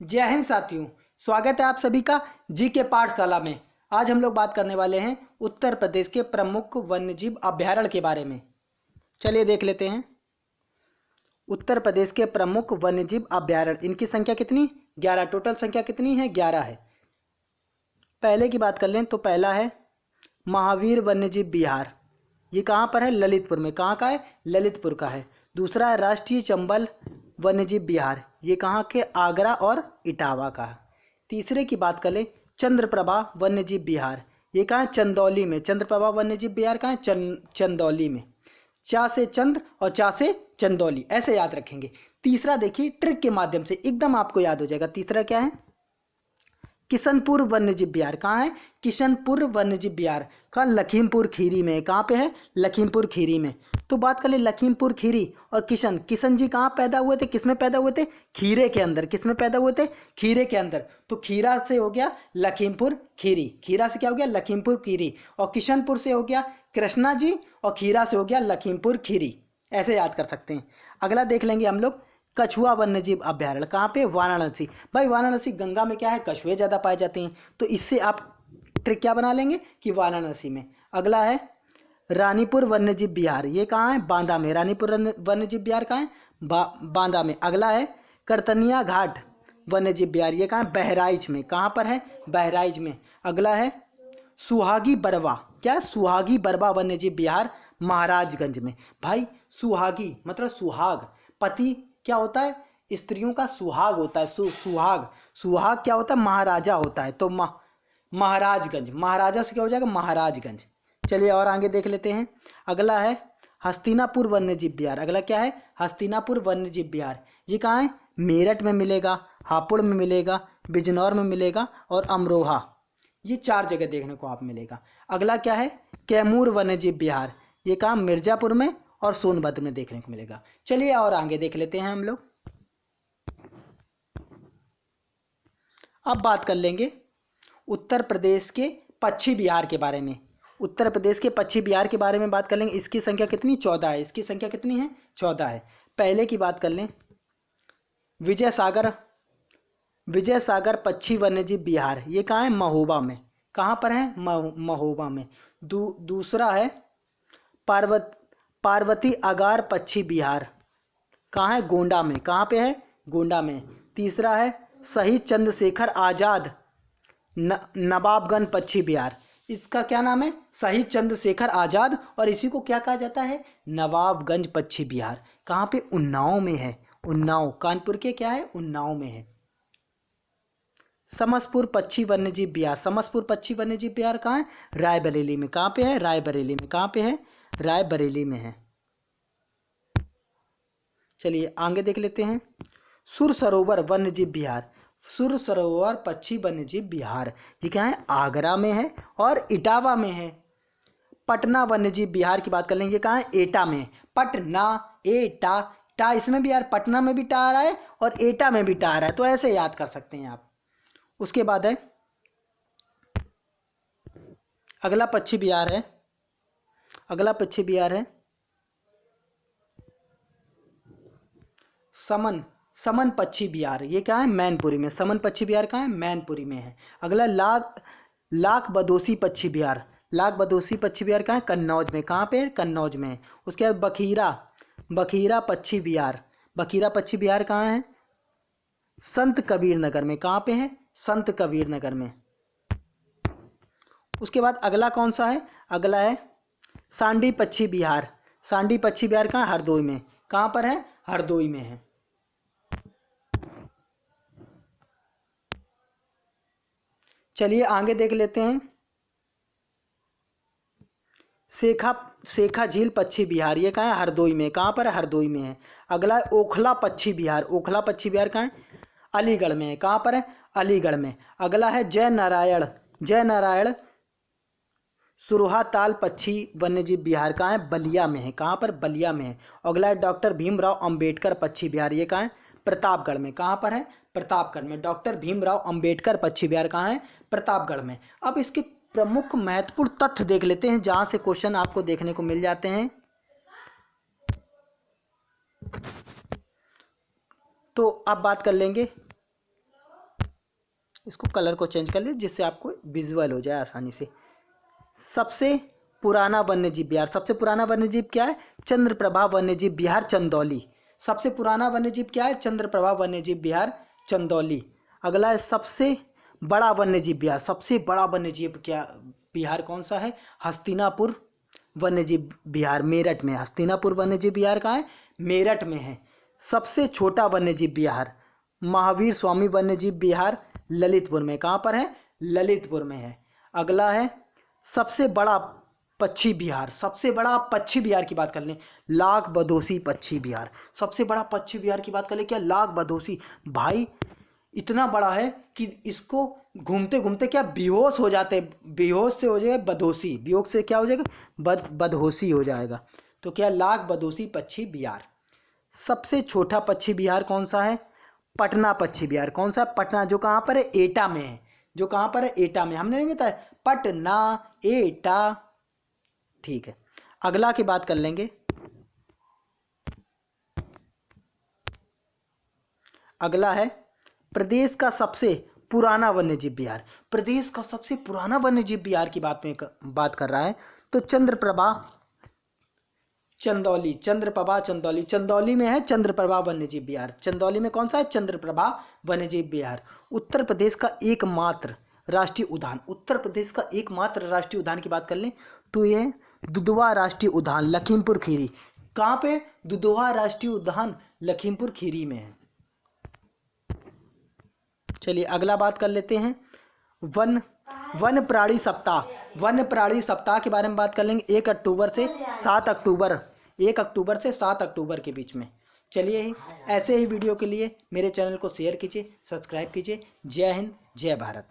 जय हिंद साथियों, स्वागत है आप सभी का जी के पाठशाला में। आज हम लोग बात करने वाले हैं उत्तर प्रदेश के प्रमुख वन्यजीव अभयारण्य के बारे में। चलिए देख लेते हैं। उत्तर प्रदेश के प्रमुख वन्यजीव अभयारण्य, इनकी संख्या कितनी? 11। टोटल संख्या कितनी है? 11 है। पहले की बात कर लें तो पहला है महावीर वन्यजीव विहार। ये कहाँ पर है? ललितपुर में। कहाँ का है? ललितपुर का है। दूसरा है राष्ट्रीय चंबल वन्यजीव विहार। ये कहाँ के? आगरा और इटावा का है। तीसरे की बात करें चंद्रप्रभा वन्यजीव विहार। ये कहाँ है? चंदौली में। चंद्रप्रभा वन्यजीव विहार कहाँ है? चंदौली में। चा से चंद्र और चा से चंदौली, ऐसे याद रखेंगे। तीसरा देखिए ट्रिक के माध्यम से एकदम आपको याद हो जाएगा। तीसरा क्या है? किशनपुर वन्यजीव विहार। कहाँ है? किशनपुर वन्यजीव विहार। कहाँ? लखीमपुर खीरी में। कहाँ पे है? लखीमपुर खीरी में। तो बात करें लखीमपुर खीरी और किशन जी कहाँ पैदा हुए थे? किस में पैदा हुए थे? खीरे के अंदर। किस में पैदा हुए थे? खीरे के अंदर। तो खीरा से हो गया लखीमपुर खीरी। खीरा से क्या हो गया? लखीमपुर खीरी। और किशनपुर से हो गया कृष्णा जी, और खीरा से हो गया लखीमपुर खीरी। ऐसे याद कर सकते हैं। अगला देख लेंगे हम लोग कछुआ वन्यजीव अभयारण्य। कहाँ पे? वाराणसी। भाई वाराणसी गंगा में क्या है? कछुए ज़्यादा पाए जाते हैं, तो इससे आप ट्रिक क्या बना लेंगे कि वाराणसी में। अगला है रानीपुर वन्यजीव विहार। ये कहाँ है? बांदा में। रानीपुर वन्यजीव विहार कहाँ है? बांदा में। अगला है करतनिया घाट वन्यजीव विहार। ये कहाँ है? बहराइच में। कहाँ पर है? बहराइच में। अगला है सुहागी बरवा। क्या? सुहागी बरवा वन्यजीव विहार, महाराजगंज में। भाई सुहागी मतलब सुहाग, पति क्या होता है? स्त्रियों का सुहाग होता है। सुहाग, सुहाग क्या होता है? महाराजा होता है। तो महाराजगंज, महाराजा से क्या हो जाएगा? महाराजगंज। चलिए और आगे देख लेते हैं। अगला है हस्तिनापुर वन्यजीव विहार। अगला क्या है? हस्तिनापुर वन्यजीव विहार। ये कहाँ है? मेरठ में मिलेगा, हापुड़ में मिलेगा, बिजनौर में मिलेगा और अमरोहा। ये 4 जगह देखने को आप मिलेगा। अगला क्या है? कैमूर वन्यजीव विहार। ये कहाँ? मिर्जापुर में और सोनभद्र में देखने को मिलेगा। चलिए और आगे देख लेते हैं हम लोग। अब बात कर लेंगे उत्तर प्रदेश के पश्चिमी बिहार के बारे में। उत्तर प्रदेश के पश्चिमी बिहार के बारे में बात कर लेंगे। इसकी संख्या कितनी? 14 है। इसकी संख्या कितनी है? 14 है। पहले की बात कर लें विजय सागर पक्षी वन्यजीव विहार। ये कहाँ है? महोबा में। कहाँ पर है? महोबा में। दूसरा है पार्वती अगार पक्षी विहार। कहाँ है? गोंडा में। कहाँ पे है? गोंडा में। तीसरा है शहीद चंद्रशेखर आज़ाद नवाबगंज पक्षी विहार। इसका क्या नाम है? शहीद चंद्रशेखर आज़ाद, और इसी को क्या कहा जाता है? नवाबगंज पक्षी विहार। कहाँ पे? उन्नाव में है। उन्नाव कानपुर के क्या है? उन्नाव में है। समसपुर पक्षी वन्यजीव विहार। समसपुर पक्षी वन्यजीव विहार कहाँ है? रायबरेली में। कहाँ पे है? रायबरेली में। कहाँ पे है? रायबरेली में है। चलिए आगे देख लेते हैं सुर सरोवर वन्यजीव विहार। सुर सरोवर पक्षी वन्यजीव विहार ये क्या है? आगरा में है और इटावा में है। पटना वन्यजीव विहार की बात कर लेंगे। कहाँ है? एटा में। पटना, एटा, टा इसमें भी यार, पटना में भी टा आ रहा है और एटा में भी टा आ रहा है, तो ऐसे याद कर सकते हैं आप। उसके बाद है अगला पक्षी विहार है, अगला पक्षी विहार है समन पक्षी विहार। ये क्या है? मैनपुरी में। समन पक्षी विहार कहाँ है? मैनपुरी में है। अगला लाख बदोसी पक्षी विहार। लाख बदोसी पक्षी विहार कहाँ है? कन्नौज में। कहाँ पे? कन्नौज में। उसके बाद बखीरा पक्षी विहार। बखीरा पक्षी विहार कहाँ है? संत कबीर नगर में। कहाँ पे है? संत कबीर नगर में। उसके बाद अगला कौन सा है? अगला है सांडी पक्षी विहार। सांडी पक्षी विहार कहाँ? हरदोई में। कहाँ पर है? हरदोई में है। चलिए आगे देख लेते हैं शेखा झील पक्षी विहार। ये कहाँ है? हरदोई में। कहाँ पर है? हरदोई में है। अगला है ओखला पक्षी विहार। ओखला पक्षी विहार कहाँ है? अलीगढ़ में है। कहाँ पर है? अलीगढ़ में। अगला है जय नारायण सुरहा ताल पक्षी वन्यजीव विहार। कहाँ है? बलिया में है। कहाँ पर? बलिया में है। अगला है डॉक्टर भीमराव अंबेडकर पक्षी विहार। ये कहाँ है? प्रतापगढ़ में। कहाँ पर है? प्रतापगढ़ में। डॉक्टर भीमराव अंबेडकर पक्षी विहार कहाँ है? प्रतापगढ़ में। अब इसके प्रमुख महत्वपूर्ण तथ्य देख लेते हैं जहाँ से क्वेश्चन आपको देखने को मिल जाते हैं। तो अब बात कर लेंगे इसको कलर को चेंज कर लीजिए जिससे आपको विजुअल हो जाए आसानी से। सबसे पुराना वन्यजीव विहार, सबसे पुराना वन्यजीव क्या है? चंद्रप्रभा वन्यजीव विहार चंदौली। सबसे पुराना वन्यजीव क्या है? चंद्रप्रभा वन्यजीव विहार चंदौली। अगला है सबसे बड़ा वन्यजीव विहार। सबसे बड़ा वन्यजीव क्या विहार कौन सा है? हस्तिनापुर वन्यजीव विहार मेरठ में। हस्तिनापुर वन्यजीव विहार कहाँ है? मेरठ में है। सबसे छोटा वन्यजीव विहार महावीर स्वामी वन्यजीव विहार ललितपुर में। कहाँ पर है? ललितपुर में है। अगला है सबसे बड़ा पक्षी विहार। सबसे बड़ा पक्षी विहार की बात कर लें, लाख बदोसी पक्षी विहार। सबसे बड़ा पक्षी विहार की बात कर लें, क्या? लाख बदोसी। भाई इतना बड़ा है कि इसको घूमते घूमते क्या बेहोश हो जाते, बेहोश से हो जाएगा बदोसी, वियोग से क्या हो जाएगा? बदहोशी हो जाएगा। तो क्या? लाख बदोसी पक्षी विहार। सबसे छोटा पक्षी विहार कौन सा है? पटना पक्षी विहार। कौन सा? पटना, जो कहाँ पर है? एटा में है। जो कहाँ पर है? एटा में। हमने नहीं बताया? पटना, एटा। ठीक है, अगला की बात कर लेंगे। अगला है प्रदेश का सबसे पुराना वन्यजीव विहार। प्रदेश का सबसे पुराना वन्यजीव विहार की बात कर रहा है तो चंद्रप्रभा चंदौली। चंद्रप्रभा चंदौली, चंदौली में है चंद्रप्रभा वन्यजीव विहार। चंदौली में कौन सा है? चंद्रप्रभा वन्यजीव विहार। उत्तर प्रदेश का एकमात्र राष्ट्रीय उद्यान। उत्तर प्रदेश का एकमात्र राष्ट्रीय उद्यान की बात कर लें तो ये दुधवा राष्ट्रीय उद्यान लखीमपुर खीरी। कहाँ पे? दुधवा राष्ट्रीय उद्यान लखीमपुर खीरी में है। चलिए अगला बात कर लेते हैं वन प्राणी सप्ताह। वन प्राणी सप्ताह के बारे में बात कर लेंगे। 1 अक्टूबर से 7 अक्टूबर, 1 अक्टूबर से 7 अक्टूबर के बीच में। चलिए ऐसे ही वीडियो के लिए मेरे चैनल को शेयर कीजिए, सब्सक्राइब कीजिए। जय हिंद, जय भारत।